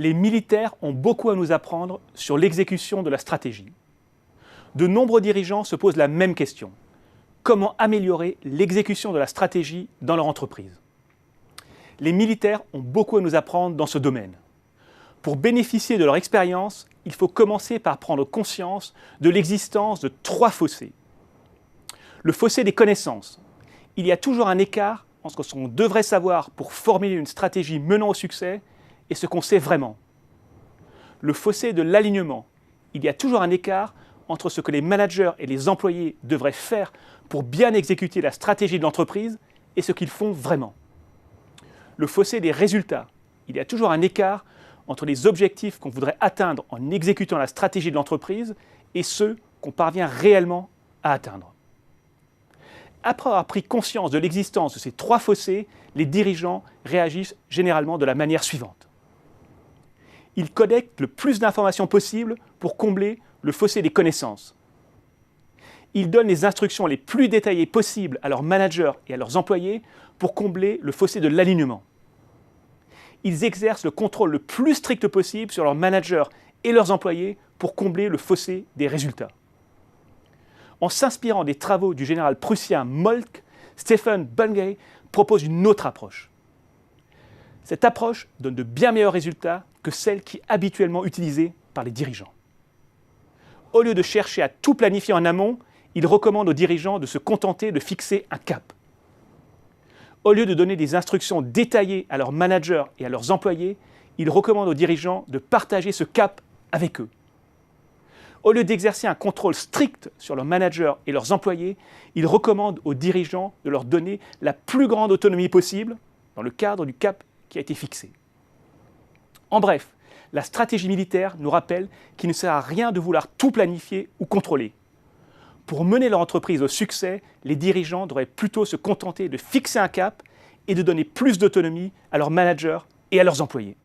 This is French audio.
Les militaires ont beaucoup à nous apprendre sur l'exécution de la stratégie. De nombreux dirigeants se posent la même question. Comment améliorer l'exécution de la stratégie dans leur entreprise? Les militaires ont beaucoup à nous apprendre dans ce domaine. Pour bénéficier de leur expérience, il faut commencer par prendre conscience de l'existence de 3 fossés. Le fossé des connaissances. Il y a toujours un écart entre ce qu'on devrait savoir pour formuler une stratégie menant au succès et ce qu'on sait vraiment. Le fossé de l'alignement. Il y a toujours un écart entre ce que les managers et les employés devraient faire pour bien exécuter la stratégie de l'entreprise et ce qu'ils font vraiment. Le fossé des résultats. Il y a toujours un écart entre les objectifs qu'on voudrait atteindre en exécutant la stratégie de l'entreprise et ceux qu'on parvient réellement à atteindre. Après avoir pris conscience de l'existence de ces 3 fossés, les dirigeants réagissent généralement de la manière suivante. Ils collectent le plus d'informations possible pour combler le fossé des connaissances. Ils donnent les instructions les plus détaillées possibles à leurs managers et à leurs employés pour combler le fossé de l'alignement. Ils exercent le contrôle le plus strict possible sur leurs managers et leurs employés pour combler le fossé des résultats. En s'inspirant des travaux du général prussien Moltke, Stefan Bungay propose une autre approche. Cette approche donne de bien meilleurs résultats que celle qui est habituellement utilisée par les dirigeants. Au lieu de chercher à tout planifier en amont, il recommande aux dirigeants de se contenter de fixer un cap. Au lieu de donner des instructions détaillées à leurs managers et à leurs employés, il recommande aux dirigeants de partager ce cap avec eux. Au lieu d'exercer un contrôle strict sur leurs managers et leurs employés, il recommande aux dirigeants de leur donner la plus grande autonomie possible dans le cadre du cap qui a été fixé. En bref, la stratégie militaire nous rappelle qu'il ne sert à rien de vouloir tout planifier ou contrôler. Pour mener leur entreprise au succès, les dirigeants devraient plutôt se contenter de fixer un cap et de donner plus d'autonomie à leurs managers et à leurs employés.